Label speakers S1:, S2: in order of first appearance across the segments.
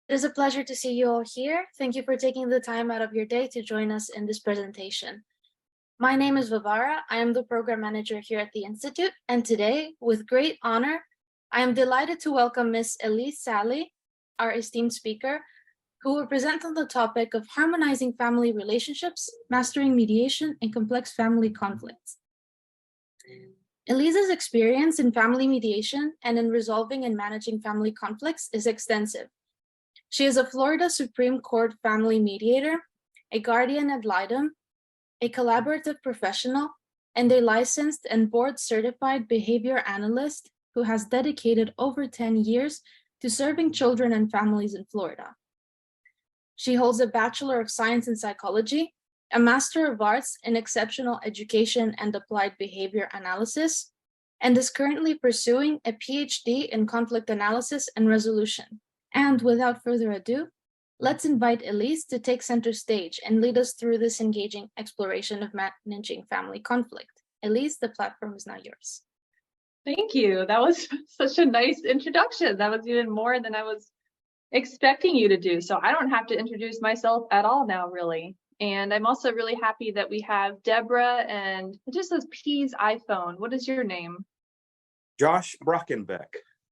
S1: It is a pleasure to see you all here. Thank you for taking the time out of your day to join us in this presentation. My name is Vivara. I am the program manager here at the Institute, and today, with great honor, I am delighted to welcome Ms. Elyse Salley, our esteemed speaker, who will present on the topic of harmonizing family relationships, mastering mediation, and complex family conflicts. Elyse's experience in family mediation and in resolving and managing family conflicts is extensive. She is a Florida Supreme Court family mediator, a guardian ad litem, a collaborative professional, and a licensed and board-certified behavior analyst who has dedicated over 10 years to serving children and families in Florida. She holds a Bachelor of Science in Psychology, a Master of Arts in Exceptional Education and Applied Behavior Analysis, and is currently pursuing a PhD in Conflict Analysis and Resolution. And without further ado, let's invite Elyse to take center stage and lead us through this engaging exploration of managing family conflict. Elyse, the platform is now yours.
S2: Thank you. That was such a nice introduction. That was even more than I was expecting you to do. So I don't have to introduce myself at all now, really. And I'm also really happy that we have Deborah, and it just says P's iPhone. What is your name?
S3: Josh Brockenbeck.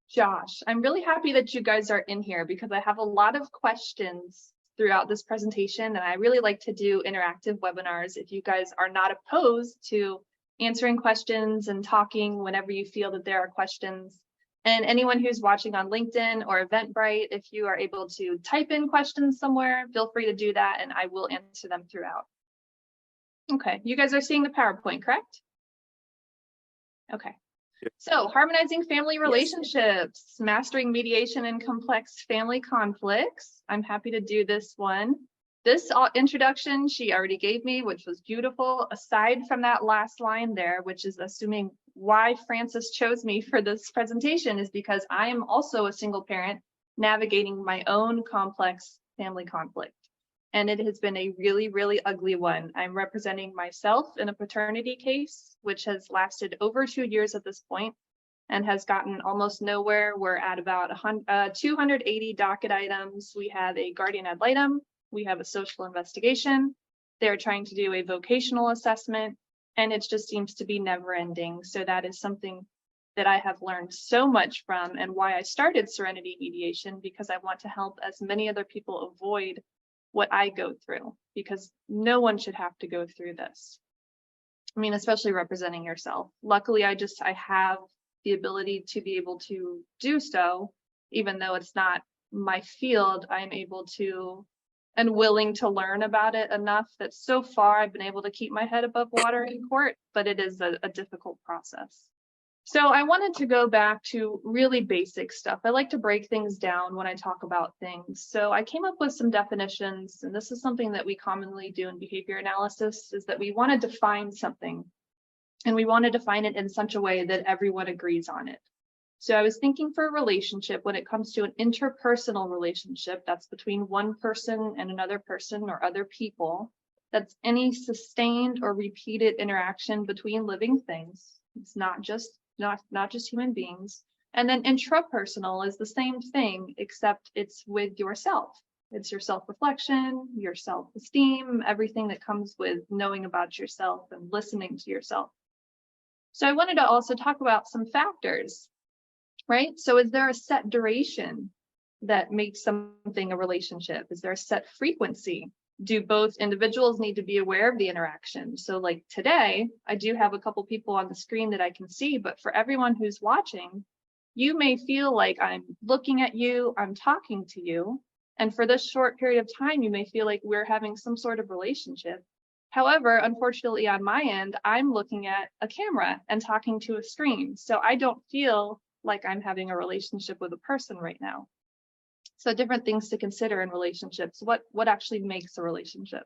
S2: Josh, I'm really happy that you guys are in here because I have a lot of questions throughout this presentation, and I really like to do interactive webinars if you guys are not opposed to answering questions and talking whenever you feel that there are questions. And anyone who's watching on LinkedIn or Eventbrite, if you are able to type in questions somewhere, feel free to do that and I will answer them throughout. Okay, you guys are seeing the PowerPoint, correct? Okay. So, harmonizing family relationships, mastering mediation and complex family conflicts. I'm happy to do this one. This introduction she already gave me, which was beautiful, aside from that last line there, which is assuming why Francis chose me for this presentation, is because I am also a single parent navigating my own complex family conflict. And it has been a really, really ugly one. I'm representing myself in a paternity case, which has lasted over 2 years at this point and has gotten almost nowhere. We're at about 280 docket items. We have a guardian ad litem. We have a social investigation. They're trying to do a vocational assessment, and it just seems to be never ending. So that is something that I have learned so much from, and why I started Serenity Mediation, because I want to help as many other people avoid what I go through, because no one should have to go through this. I mean, especially representing yourself. Luckily, I have the ability to be able to do so, even though it's not my field. I'm able to and willing to learn about it enough that so far I've been able to keep my head above water in court, but it is a difficult process. So I wanted to go back to really basic stuff. I like to break things down when I talk about things. So I came up with some definitions, and this is something that we commonly do in behavior analysis, is that we want to define something, and we want to define it in such a way that everyone agrees on it. So I was thinking for a relationship, when it comes to an interpersonal relationship, that's between one person and another person or other people, that's any sustained or repeated interaction between living things. It's not just human beings. And then intrapersonal is the same thing, except it's with yourself. It's your self-reflection, your self-esteem, everything that comes with knowing about yourself and listening to yourself. So I wanted to also talk about some factors, right? So is there a set duration that makes something a relationship? Is there a set frequency? Do both individuals need to be aware of the interaction? So like today, I do have a couple people on the screen that I can see, but for everyone who's watching, you may feel like I'm looking at you, I'm talking to you. And for this short period of time, you may feel like we're having some sort of relationship. However, unfortunately on my end, I'm looking at a camera and talking to a screen. So I don't feel like I'm having a relationship with a person right now. So different things to consider in relationships. What actually makes a relationship?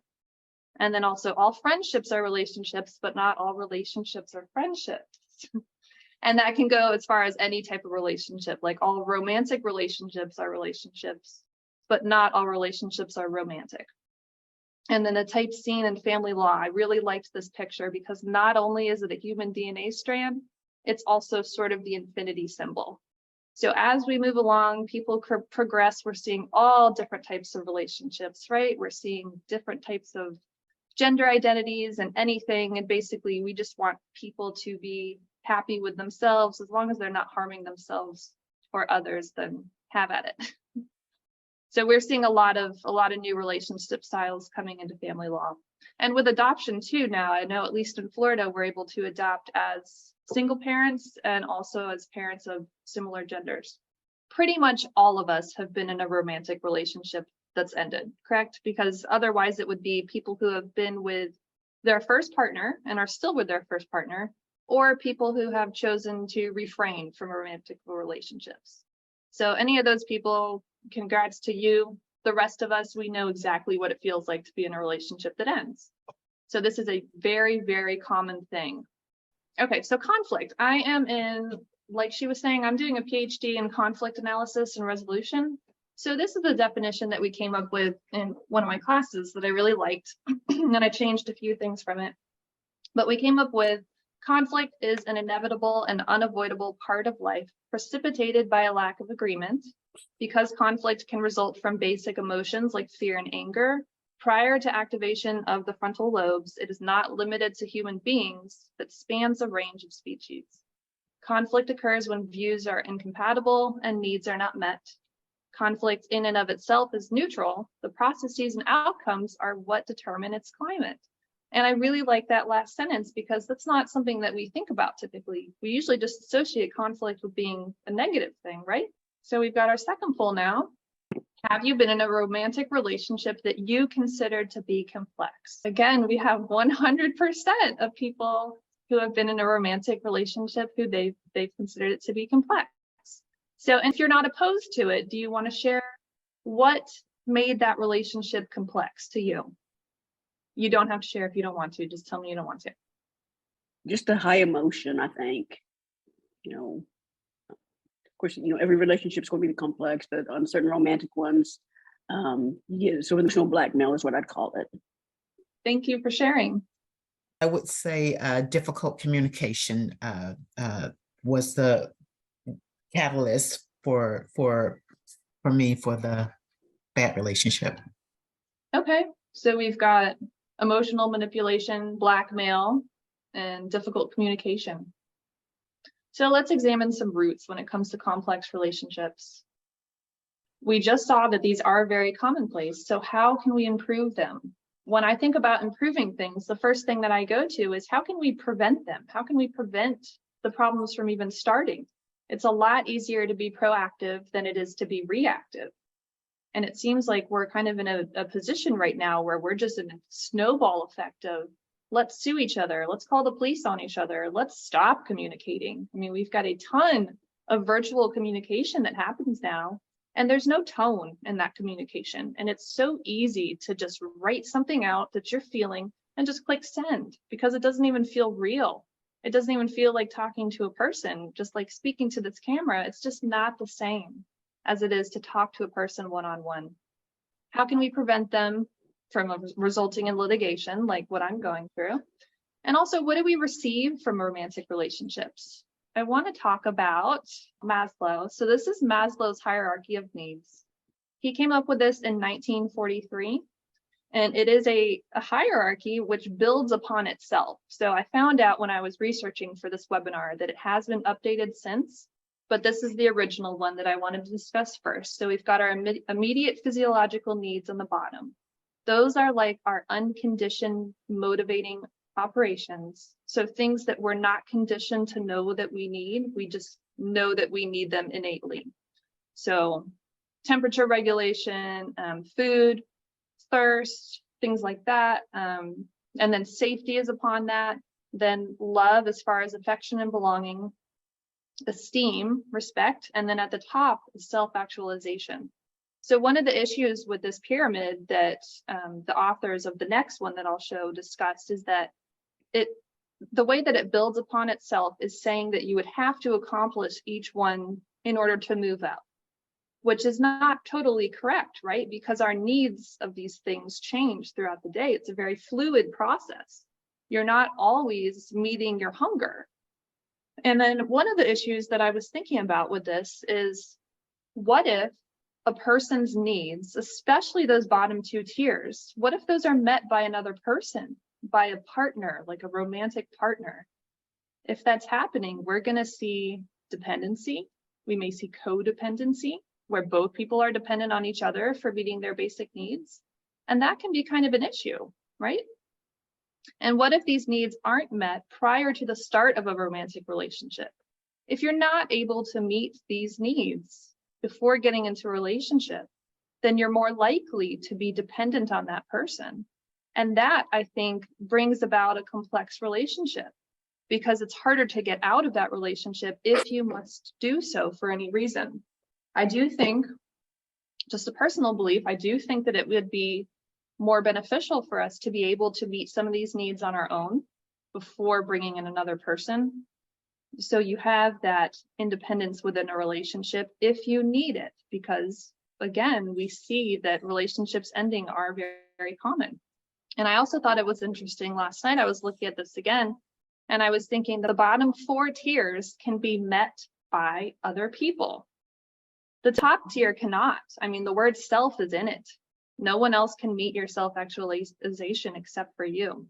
S2: And then also all friendships are relationships, but not all relationships are friendships. And that can go as far as any type of relationship, like all romantic relationships are relationships, but not all relationships are romantic. And then the type seen in family law, I really liked this picture because not only is it a human DNA strand, it's also sort of the infinity symbol. So as we move along, people progress, we're seeing all different types of relationships, right? We're seeing different types of gender identities and anything. And basically, we just want people to be happy with themselves. As long as they're not harming themselves or others, then have at it. So we're seeing a lot of new relationship styles coming into family law. And with adoption too now, I know at least in Florida, we're able to adopt as single parents and also as parents of similar genders. Pretty much all of us have been in a romantic relationship that's ended, correct? Because otherwise it would be people who have been with their first partner and are still with their first partner, or people who have chosen to refrain from romantic relationships. So any of those people, congrats to you. The rest of us, we know exactly what it feels like to be in a relationship that ends. So this is a very, very common thing. Okay, so conflict. I am in, like she was saying, I'm doing a PhD in conflict analysis and resolution. So this is the definition that we came up with in one of my classes that I really liked, and I changed a few things from it. But we came up with conflict is an inevitable and unavoidable part of life precipitated by a lack of agreement. Because conflict can result from basic emotions like fear and anger, prior to activation of the frontal lobes, it is not limited to human beings, but spans a range of species. Conflict occurs when views are incompatible and needs are not met. Conflict in and of itself is neutral. The processes and outcomes are what determine its climate. And I really like that last sentence because that's not something that we think about typically. We usually just associate conflict with being a negative thing, right? So we've got our second poll now. Have you been in a romantic relationship that you considered to be complex? Again, we have 100% of people who have been in a romantic relationship who they've considered it to be complex. So if you're not opposed to it, do you want to share what made that relationship complex to you? You don't have to share if you don't want to. Just tell me you don't want to.
S4: Just a high emotion, I think. Of course, every relationship is going to be complex, but on certain romantic ones, so emotional blackmail is what I'd call it.
S2: Thank you for sharing.
S5: I would say difficult communication was the catalyst for me for the bad relationship.
S2: Okay, so we've got emotional manipulation, blackmail, and difficult communication. So let's examine some roots when it comes to complex relationships. We just saw that these are very commonplace. So how can we improve them? When I think about improving things, the first thing that I go to is how can we prevent them? How can we prevent the problems from even starting? It's a lot easier to be proactive than it is to be reactive. And it seems like we're kind of in a position right now where we're just in a snowball effect of let's sue each other. Let's call the police on each other. Let's stop communicating. I mean, we've got a ton of virtual communication that happens now, and there's no tone in that communication. And it's so easy to just write something out that you're feeling and just click send because it doesn't even feel real. It doesn't even feel like talking to a person, just like speaking to this camera. It's just not the same as it is to talk to a person one-on-one. How can we prevent them from resulting in litigation like what I'm going through? And also, what do we receive from romantic relationships? I want to talk about Maslow. So this is Maslow's hierarchy of needs. He came up with this in 1943, and it is a hierarchy which builds upon itself. So I found out when I was researching for this webinar that it has been updated since, but this is the original one that I wanted to discuss first. So we've got our immediate physiological needs on the bottom. Those are like our unconditioned motivating operations. So things that we're not conditioned to know that we need, we just know that we need them innately. So temperature regulation, food, thirst, things like that. And then safety is upon that. Then love as far as affection and belonging, esteem, respect, and then at the top is self-actualization. So one of the issues with this pyramid that the authors of the next one that I'll show discussed is that the way that it builds upon itself is saying that you would have to accomplish each one in order to move up, which is not totally correct, right? Because our needs of these things change throughout the day. It's a very fluid process. You're not always meeting your hunger. And then one of the issues that I was thinking about with this is, what if a person's needs, especially those bottom two tiers, what if those are met by another person, by a partner, like a romantic partner? If that's happening, we're going to see dependency. We may see codependency, where both people are dependent on each other for meeting their basic needs. And that can be kind of an issue, right? And what if these needs aren't met prior to the start of a romantic relationship? If you're not able to meet these needs before getting into a relationship, then you're more likely to be dependent on that person. And that, I think, brings about a complex relationship, because it's harder to get out of that relationship if you must do so for any reason. I do think, just a personal belief, I do think that it would be more beneficial for us to be able to meet some of these needs on our own before bringing in another person. So you have that independence within a relationship if you need it, because again, we see that relationships ending are very, very common. And I also thought it was interesting last night, I was looking at this again, and I was thinking that the bottom 4 tiers can be met by other people. The top tier cannot. I mean, the word self is in it. No one else can meet your self-actualization except for you.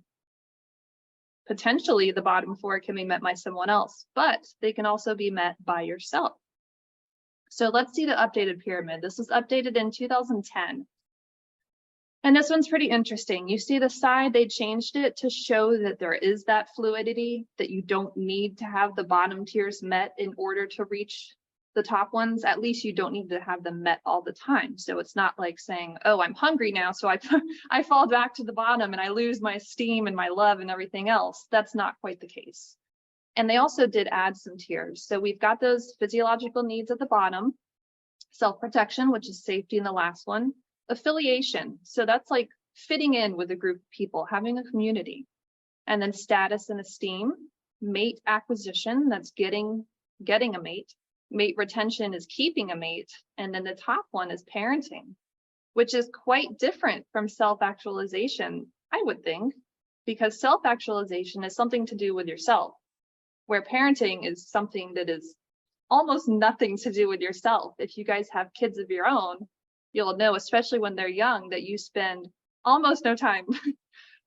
S2: Potentially, the bottom 4 can be met by someone else, but they can also be met by yourself. So let's see the updated pyramid. This was updated in 2010. And this one's pretty interesting. You see the side, they changed it to show that there is that fluidity, that you don't need to have the bottom tiers met in order to reach the top ones. At least you don't need to have them met all the time. So it's not like saying, oh, I'm hungry now, so I fall back to the bottom and I lose my esteem and my love and everything else. That's not quite the case. And they also did add some tiers. So we've got those physiological needs at the bottom, self-protection, which is safety in the last one, affiliation. So that's like fitting in with a group of people, having a community, and then status and esteem, mate acquisition, that's getting a mate. Mate retention is keeping a mate. And then the top one is parenting, which is quite different from self-actualization, I would think, because self-actualization is something to do with yourself, where parenting is something that is almost nothing to do with yourself. If you guys have kids of your own, you'll know, especially when they're young, that you spend almost no time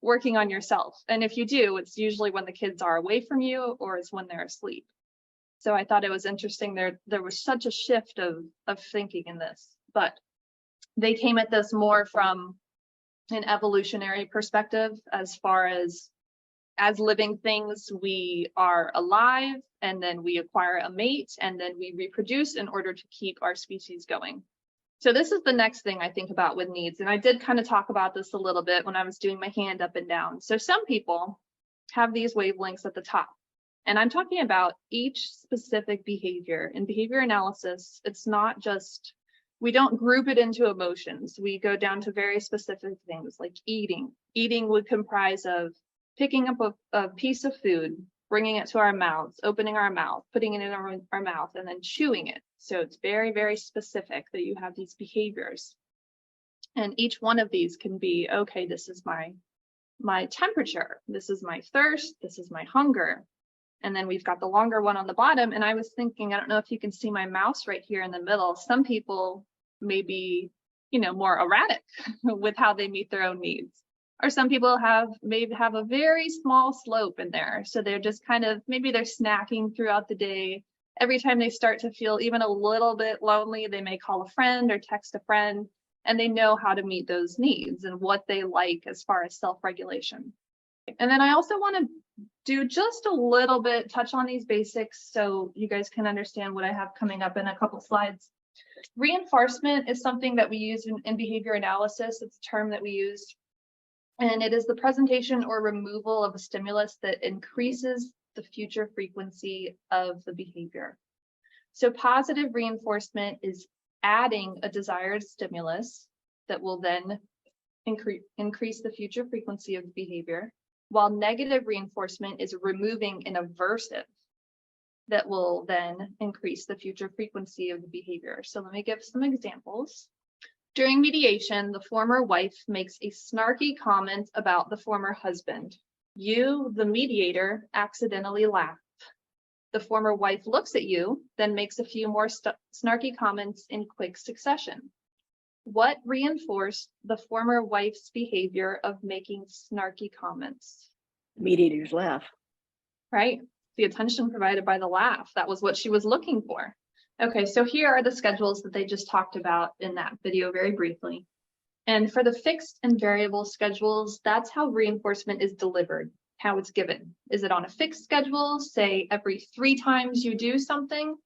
S2: working on yourself. And if you do, it's usually when the kids are away from you or it's when they're asleep. So I thought it was interesting. There was such a shift of thinking in this, but they came at this more from an evolutionary perspective, as far as living things, we are alive and then we acquire a mate and then we reproduce in order to keep our species going. So this is the next thing I think about with needs. And I did kind of talk about this a little bit when I was doing my hand up and down. So some people have these wavelengths at the top. And I'm talking about each specific behavior. In behavior analysis, it's not just, we don't group it into emotions. We go down to very specific things like eating. Eating would comprise of picking up a piece of food, bringing it to our mouths, opening our mouth, putting it in our mouth, and then chewing it. So it's very, very specific that you have these behaviors. And each one of these can be, okay, this is my temperature, this is my thirst, this is my hunger. And then we've got the longer one on the bottom. And I was thinking, I don't know if you can see my mouse right here in the middle. Some people may be, more erratic with how they meet their own needs. Or some people maybe have a very small slope in there. So they're just kind of, maybe they're snacking throughout the day. Every time they start to feel even a little bit lonely, they may call a friend or text a friend, and they know how to meet those needs and what they like as far as self-regulation. And then I also want to do just a little bit, touch on these basics so you guys can understand what I have coming up in a couple slides. Reinforcement is something that we use in behavior analysis. It's a term that we use. And it is the presentation or removal of a stimulus that increases the future frequency of the behavior. So positive reinforcement is adding a desired stimulus that will then increase the future frequency of the behavior, while negative reinforcement is removing an aversive that will then increase the future frequency of the behavior. So let me give some examples. During mediation, the former wife makes a snarky comment about the former husband. You, the mediator, accidentally laugh. The former wife looks at you, then makes a few more snarky comments in quick succession. What reinforced the former wife's behavior of making snarky comments?
S4: Mediators laugh.
S2: Right? The attention provided by the laugh. That was what she was looking for. Okay, so here are the schedules that they just talked about in that video very briefly. And for the fixed and variable schedules, that's how reinforcement is delivered, how it's given. Is it on a fixed schedule, say every 3 times you do something?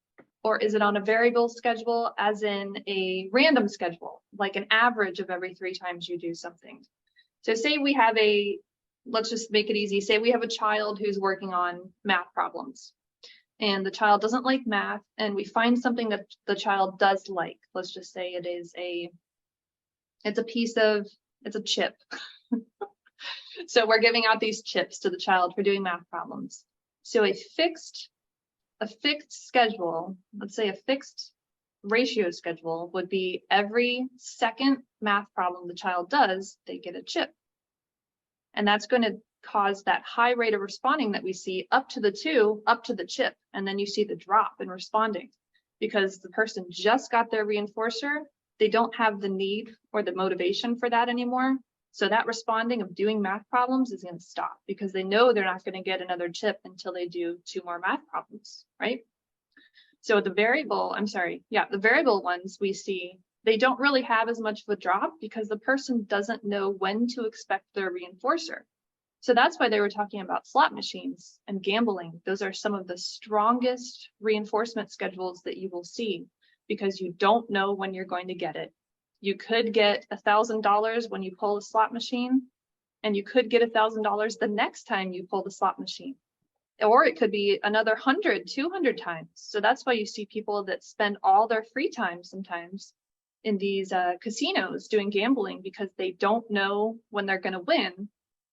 S2: Or is it on a variable schedule, as in a random schedule, like an average of every 3 times you do something? So say we have let's just make it easy. Say we have a child who's working on math problems, and the child doesn't like math, and we find something that the child does like. Let's just say it's a chip. So we're giving out these chips to the child for doing math problems. So a fixed schedule, let's say a fixed ratio schedule, would be every second math problem the child does, they get a chip. And that's going to cause that high rate of responding that we see up to the chip. And then you see the drop in responding because the person just got their reinforcer. They don't have the need or the motivation for that anymore. So that responding of doing math problems is going to stop because they know they're not going to get another chip until they do 2 more math problems, right? So the variable ones we see, they don't really have as much of a drop because the person doesn't know when to expect their reinforcer. So that's why they were talking about slot machines and gambling. Those are some of the strongest reinforcement schedules that you will see because you don't know when you're going to get it. You could get $1,000 when you pull a slot machine, and you could get $1,000 the next time you pull the slot machine. Or it could be another 100, 200 times. So that's why you see people that spend all their free time sometimes in these casinos doing gambling because they don't know when they're going to win,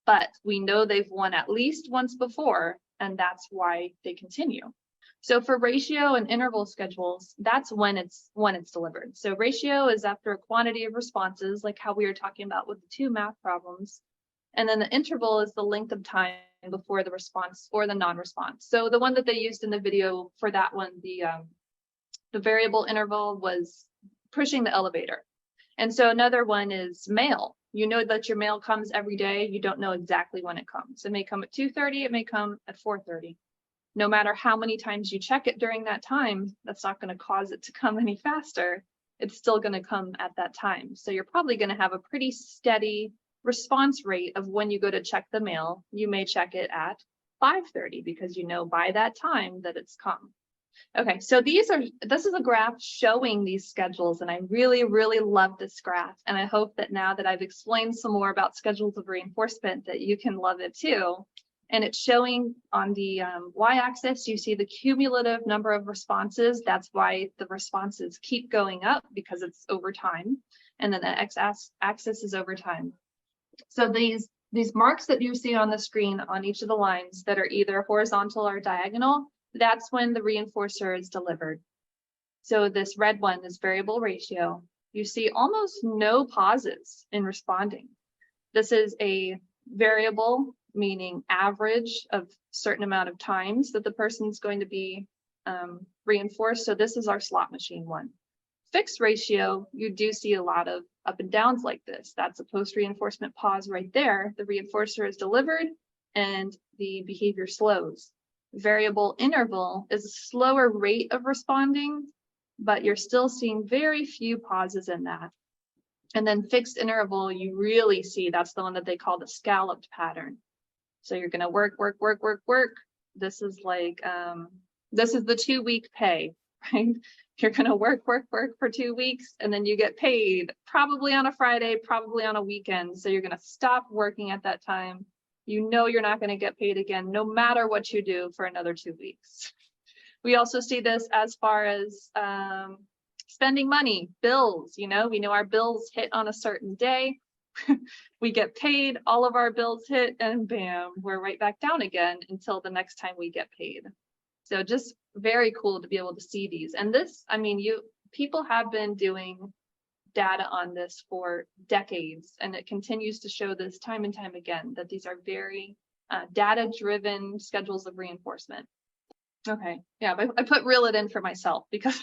S2: but we know they've won at least once before, and that's why they continue. So for ratio and interval schedules, that's when it's delivered. So ratio is after a quantity of responses, like how we were talking about with the 2 math problems. And then the interval is the length of time before the response or the non-response. So the one that they used in the video for that one, the variable interval was pushing the elevator. And so another one is mail. You know that your mail comes every day. You don't know exactly when it comes. It may come at 2:30, it may come at 4:30. No matter how many times you check it during that time, that's not going to cause it to come any faster. It's still going to come at that time. So you're probably going to have a pretty steady response rate of when you go to check the mail. You may check it at 5:30 because you know by that time that it's come. Okay, so this is a graph showing these schedules, and I really, really love this graph. And I hope that now that I've explained some more about schedules of reinforcement that you can love it too. And it's showing on the y-axis, you see the cumulative number of responses. That's why the responses keep going up because it's over time. And then the x-axis is over time. So these marks that you see on the screen on each of the lines that are either horizontal or diagonal, that's when the reinforcer is delivered. So this red one is variable ratio. You see almost no pauses in responding. This is a variable, meaning average of certain amount of times that the person's going to be reinforced. So this is our slot machine one. Fixed ratio, you do see a lot of up and downs like this. That's a post-reinforcement pause right there. The reinforcer is delivered and the behavior slows. Variable interval is a slower rate of responding, but you're still seeing very few pauses in that. And then fixed interval, you really see that's the one that they call the scalloped pattern. So you're going to work. This is like, this is the 2-week pay, right? You're going to work for 2 weeks, and then you get paid probably on a Friday, probably on a weekend. So you're going to stop working at that time. You know you're not going to get paid again, no matter what you do for another 2 weeks. We also see this as far as spending money, bills. We know our bills hit on a certain day. We get paid, all of our bills hit, and bam, we're right back down again until the next time we get paid. So just very cool to be able to see these. And this, people have been doing data on this for decades, and it continues to show this time and time again, that these are very data-driven schedules of reinforcement. Okay, yeah, but I put reel it in for myself because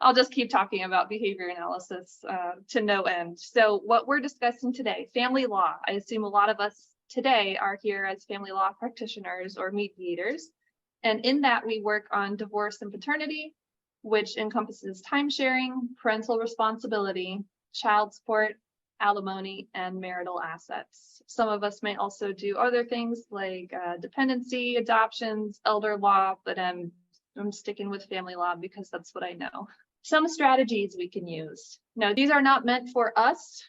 S2: I'll just keep talking about behavior analysis to no end. So what we're discussing today, family law. I assume a lot of us today are here as family law practitioners or mediators. And in that we work on divorce and paternity, which encompasses time sharing, parental responsibility, child support, alimony, and marital assets. Some of us may also do other things like dependency, adoptions, elder law, but I'm sticking with family law because that's what I know. Some strategies we can use. Now, these are not meant for us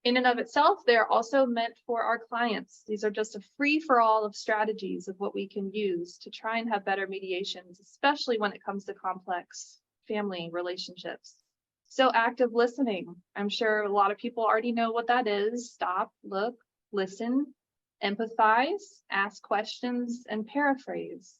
S2: in and of itself. They're also meant for our clients. These are just a free-for-all of strategies of what we can use to try and have better mediations, especially when it comes to complex family relationships. So active listening. I'm sure a lot of people already know what that is. Stop, look, listen, empathize, ask questions, and paraphrase.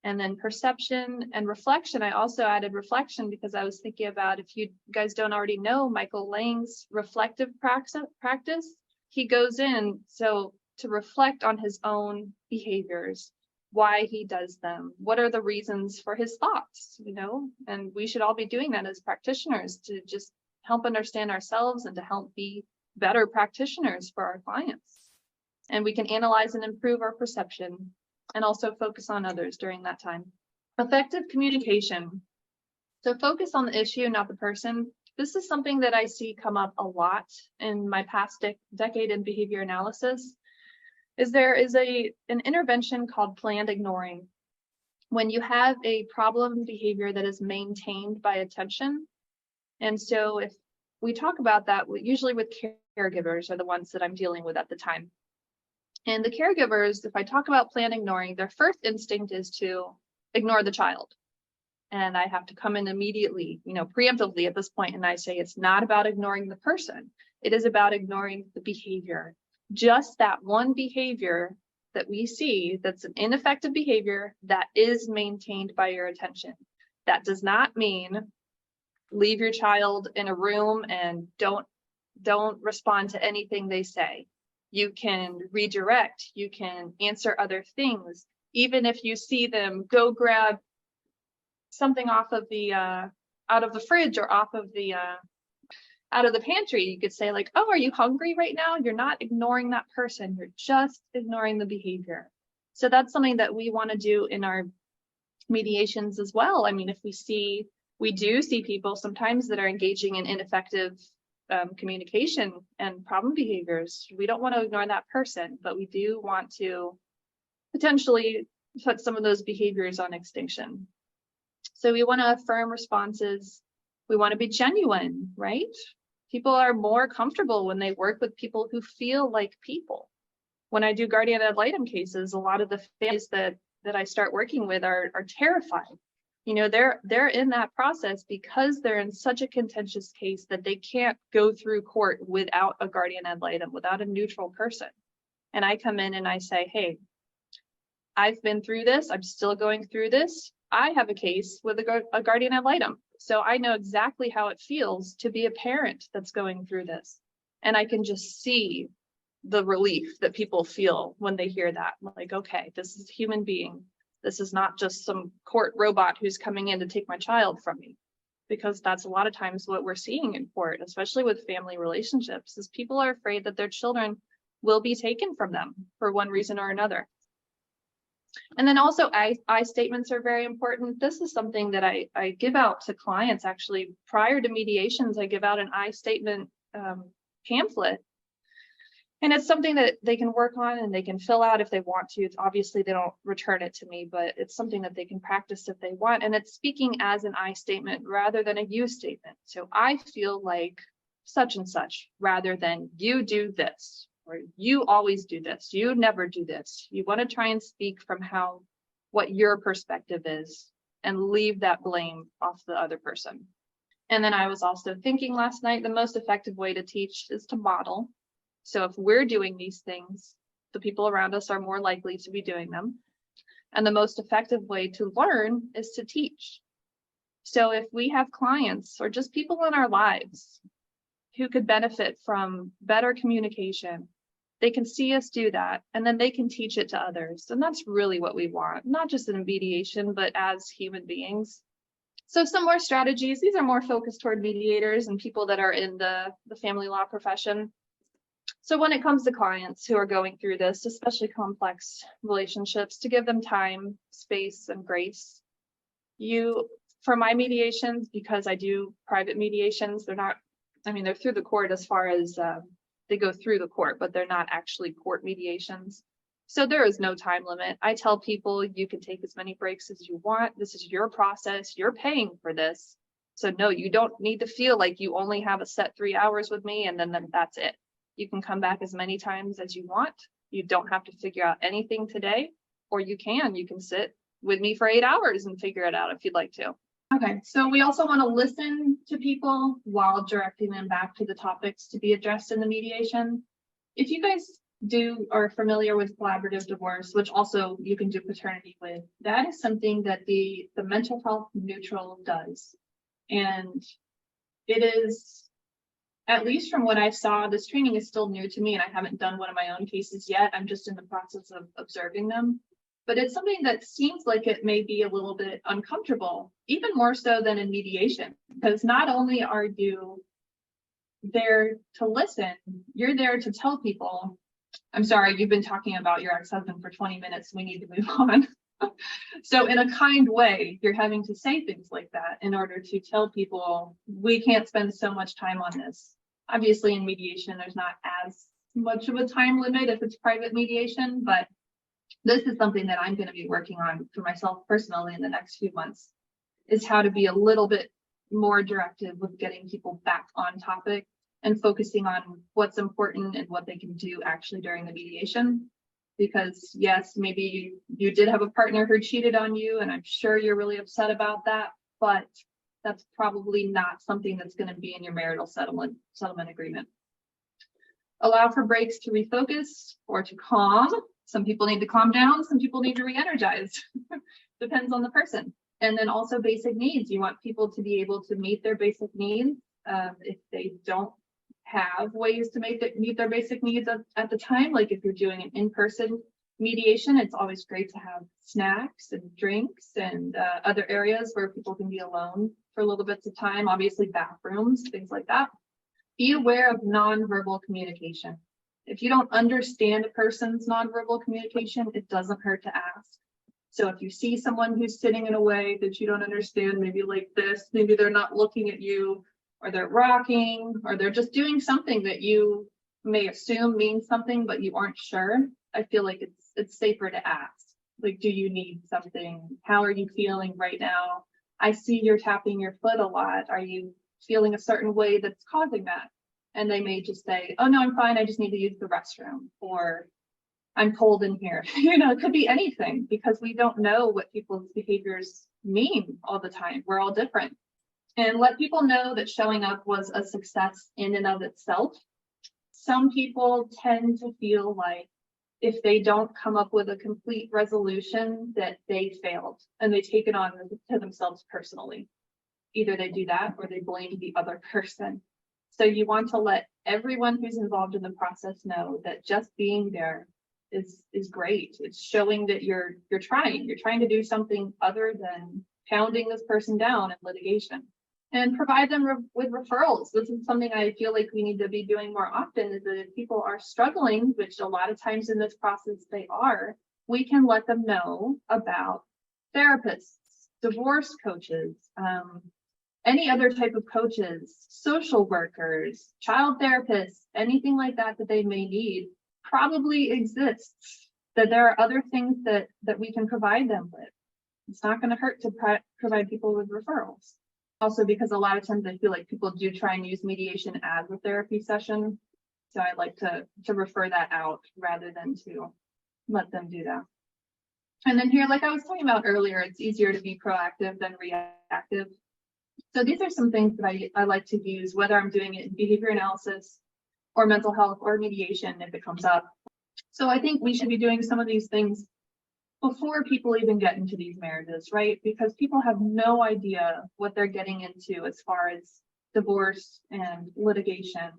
S2: And then perception and reflection. I also added reflection because I was thinking about, if you guys don't already know Michael Lang's reflective practice, he goes in to reflect on his own behaviors, why he does them, what are the reasons for his thoughts, and we should all be doing that as practitioners to just help understand ourselves and to help be better practitioners for our clients. And we can analyze and improve our perception and also focus on others during that time. Effective communication. So focus on the issue, not the person. This is something that I see come up a lot in my past decade in behavior analysis. There is an intervention called planned ignoring. When you have a problem behavior that is maintained by attention. And so if we talk about that, usually with caregivers are the ones that I'm dealing with at the time. And the caregivers, if I talk about planned ignoring, their first instinct is to ignore the child. And I have to come in immediately, preemptively at this point, and I say it's not about ignoring the person. It is about ignoring the behavior. Just that one behavior that we see that's an ineffective behavior that is maintained by your attention. That does not mean leave your child in a room and don't respond to anything they say. You can redirect, you can answer other things. Even if you see them go grab something off of the out of the fridge or off of the out of the pantry, you could say like, oh, are you hungry right now? You're not ignoring that person, you're just ignoring the behavior. So that's something that we want to do in our mediations as well. I mean, if we do see people sometimes that are engaging in ineffective communication and problem behaviors, we don't want to ignore that person, but we do want to potentially put some of those behaviors on extinction. So we want to affirm responses. We want to be genuine, right? People are more comfortable when they work with people who feel like people. When I do guardian ad litem cases, a lot of the families that I start working with are terrified. They're in that process because they're in such a contentious case that they can't go through court without a guardian ad litem, without a neutral person. And I come in and I say, hey, I've been through this. I'm still going through this. I have a case with a guardian ad litem. So I know exactly how it feels to be a parent that's going through this. And I can just see the relief that people feel when they hear that. Like, okay, this is a human being. This is not just some court robot who's coming in to take my child from me. Because that's a lot of times what we're seeing in court, especially with family relationships, is people are afraid that their children will be taken from them for one reason or another. And then also I statements are very important. This is something that I give out to clients actually. Prior to mediations, I give out an I statement pamphlet. And it's something that they can work on and they can fill out if they want to. It's obviously they don't return it to me, but it's something that they can practice if they want. And it's speaking as an I statement rather than a you statement. So I feel like such and such rather than you do this. Or you always do this, you never do this. You want to try and speak from what your perspective is and leave that blame off the other person. And then I was also thinking last night, the most effective way to teach is to model. So if we're doing these things, the people around us are more likely to be doing them. And the most effective way to learn is to teach. So if we have clients or just people in our lives who could benefit from better communication, They can see us do that, and then they can teach it to others. And that's really what we want, not just in mediation, but as human beings. So some more strategies. These are more focused toward mediators and people that are in the family law profession. So when it comes to clients who are going through this, especially complex relationships, to give them time, space, and grace. For my mediations, because I do private mediations, they're not, I mean, they're through the court as far as they go through the court, but they're not actually court mediations. So there is no time limit. I tell people you can take as many breaks as you want. This is your process. You're paying for this. So no, you don't need to feel like you only have a set 3 hours with me and then that's it. You can come back as many times as you want. You don't have to figure out anything today, or you can sit with me for 8 hours and figure it out if you'd like to. Okay, so we also want to listen to people while directing them back to the topics to be addressed in the mediation. If you guys are familiar with collaborative divorce, which also you can do paternity with, that is something that the mental health neutral does. And it is, at least from what I saw, this training is still new to me and I haven't done one of my own cases yet. I'm just in the process of observing them. But it's something that seems like it may be a little bit uncomfortable, even more so than in mediation, because not only are you there to listen, you're there to tell people, I'm sorry, you've been talking about your ex-husband for 20 minutes, we need to move on. So in a kind way, you're having to say things like that in order to tell people, we can't spend so much time on this. Obviously in mediation, there's not as much of a time limit if it's private mediation, but this is something that I'm going to be working on for myself personally in the next few months, is how to be a little bit more directive with getting people back on topic and focusing on what's important and what they can do actually during the mediation. Because yes, maybe you did have a partner who cheated on you, and I'm sure you're really upset about that, but that's probably not something that's going to be in your marital settlement agreement. Allow for breaks to refocus or to calm. Some people need to calm down, some people need to re-energize. Depends on the person. And then also basic needs. You want people to be able to meet their basic needs. If they don't have ways to meet their basic needs at the time, like if you're doing an in-person mediation, it's always great to have snacks and drinks and other areas where people can be alone for little bits of time, obviously bathrooms, things like that. Be aware of nonverbal communication. If you don't understand a person's nonverbal communication, it doesn't hurt to ask. So if you see someone who's sitting in a way that you don't understand, maybe like this, maybe they're not looking at you, or they're rocking, or they're just doing something that you may assume means something, but you aren't sure, I feel like it's safer to ask. Like, do you need something? How are you feeling right now? I see you're tapping your foot a lot. Are you feeling a certain way that's causing that? And they may just say, oh no, I'm fine, I just need to use the restroom, or I'm cold in here. It could be anything, because we don't know what people's behaviors mean all the time. We're all different. And let people know that showing up was a success in and of itself. Some people tend to feel like if they don't come up with a complete resolution, that they failed, and they take it on to themselves personally. Either they do that or they blame the other person. So you want to let everyone who's involved in the process know that just being there is great. It's showing that you're trying to do something other than pounding this person down in litigation. And provide them with referrals. This is something I feel like we need to be doing more often, is that if people are struggling, which a lot of times in this process they are, we can let them know about therapists, divorce coaches, any other type of coaches, social workers, child therapists, anything like that they may need probably exists, that there are other things that we can provide them with. It's not going to hurt to provide people with referrals. Also, because a lot of times I feel like people do try and use mediation as a therapy session. So I like to refer that out rather than to let them do that. And then here, like I was talking about earlier, it's easier to be proactive than reactive. So these are some things that I like to use, whether I'm doing it in behavior analysis or mental health or mediation if it comes up. So I think we should be doing some of these things before people even get into these marriages, right? Because people have no idea what they're getting into as far as divorce and litigation.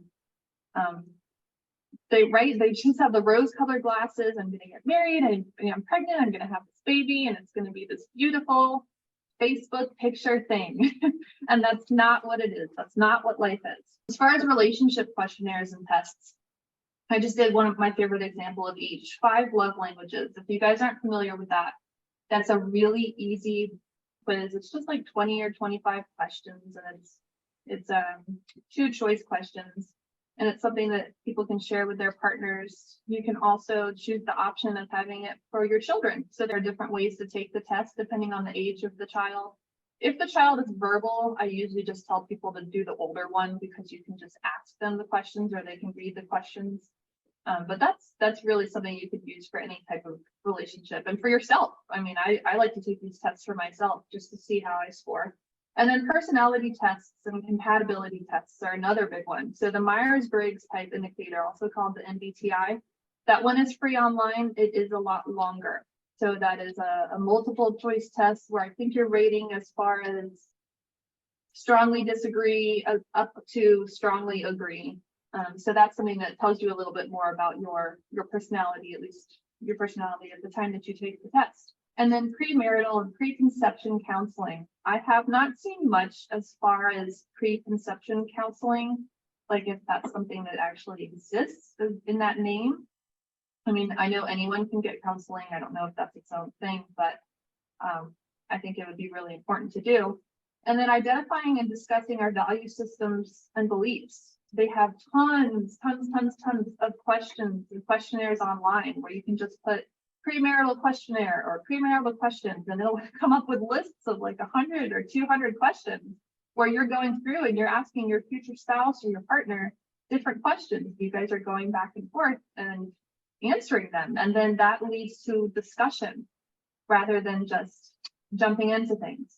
S2: they just have the rose-colored glasses. I'm gonna get married, I'm pregnant, I'm gonna have this baby, and it's gonna be this beautiful Facebook picture thing. And that's not what it is. That's not what life is. As far as relationship questionnaires and tests, I just did one of my favorite example of each. 5 love languages. If you guys aren't familiar with that, that's a really easy quiz. It's just like 20 or 25 questions, and it's 2 choice questions. And it's something that people can share with their partners. You can also choose the option of having it for your children. So there are different ways to take the test depending on the age of the child. If the child is verbal, I usually just tell people to do the older one because you can just ask them the questions or they can read the questions. But that's really something you could use for any type of relationship and for yourself. I mean, I like to take these tests for myself just to see how I score. And then personality tests and compatibility tests are another big one. So the Myers-Briggs type indicator, also called the MBTI, that one is free online. It is a lot longer. So that is a multiple choice test where I think you're rating as far as strongly disagree up to strongly agree. So that's something that tells you a little bit more about your personality, at least your personality at the time that you take the test. And then premarital and preconception counseling. I have not seen much as far as preconception counseling, like if that's something that actually exists in that name. I mean, I know anyone can get counseling. I don't know if that's its own thing, but I think it would be really important to do. And then identifying and discussing our value systems and beliefs. They have tons of questions and questionnaires online where you can just put premarital questionnaire or premarital questions, and it'll come up with lists of like 100 or 200 questions where you're going through and you're asking your future spouse or your partner different questions. You guys are going back and forth and answering them, and then that leads to discussion rather than just jumping into things.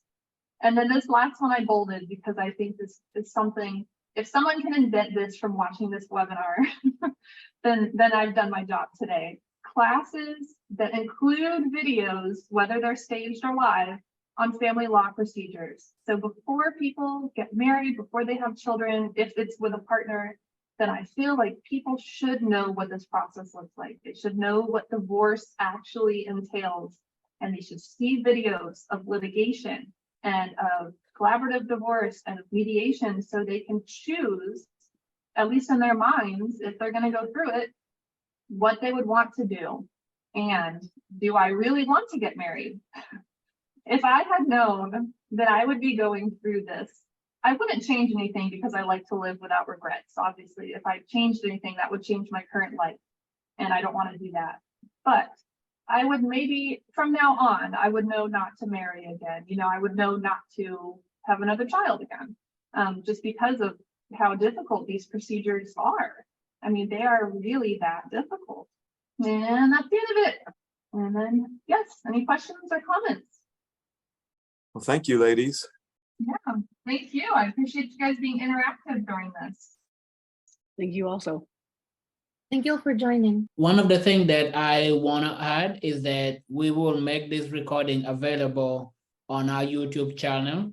S2: And then this last one I bolded because I think this is something, if someone can invent this from watching this webinar, then I've done my job today. Classes that include videos, whether they're staged or live, on family law procedures. So before people get married, before they have children, if it's with a partner, then I feel like people should know what this process looks like. They should know what divorce actually entails, and they should see videos of litigation and of collaborative divorce and of mediation so they can choose, at least in their minds, if they're going to go through it, what they would want to do. And do I really want to get married? If I had known that I would be going through this, I wouldn't change anything because I like to live without regrets. Obviously, if I changed anything, that would change my current life, and I don't want to do that. But I would maybe, from now on, I would know not to marry again. You know, I would know not to have another child again, just because of how difficult these procedures are. I mean, they are really that difficult. And that's the end of it. And then, yes, any questions or comments?
S3: Well, thank you, ladies.
S2: Yeah, thank you. I appreciate you guys being interactive during this.
S4: Thank you also.
S1: Thank you for joining.
S6: One of the things that I want to add is that we will make this recording available on our YouTube channel.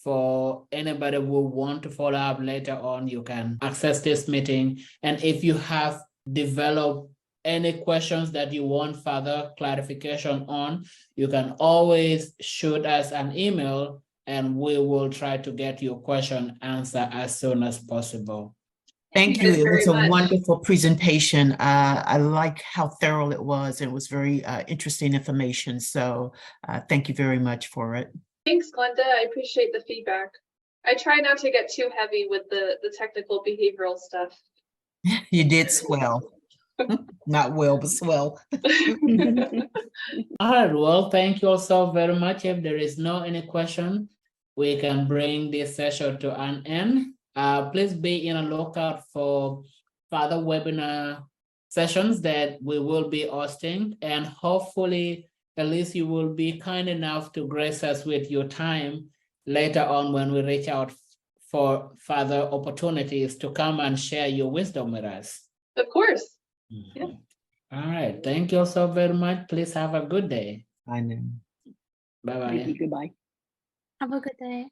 S6: For anybody who want to follow up later on, you can access this meeting. And if you have developed any questions that you want further clarification on, you can always shoot us an email and we will try to get your question answered as soon as possible.
S5: Thank you.
S2: guys
S5: It was a
S2: very much.
S5: wonderful presentation. I like how thorough it was. It was very interesting information. So thank you very much for it.
S2: Thanks, Glenda. I appreciate the feedback. I try not to get too heavy with the technical behavioral stuff.
S5: You did swell. Not well, but swell.
S6: All right, well, thank you all so very much. If there is no any question, we can bring this session to an end. Please be in a lookout for further webinar sessions that we will be hosting, and hopefully, Elyse, you will be kind enough to grace us with your time later on when we reach out for further opportunities to come and share your wisdom with us.
S2: Of course.
S6: Yeah. All right. Thank you all so very much. Please have a good day.
S5: I know.
S6: Bye-bye.
S4: Thank you. Goodbye.
S1: Have a good day.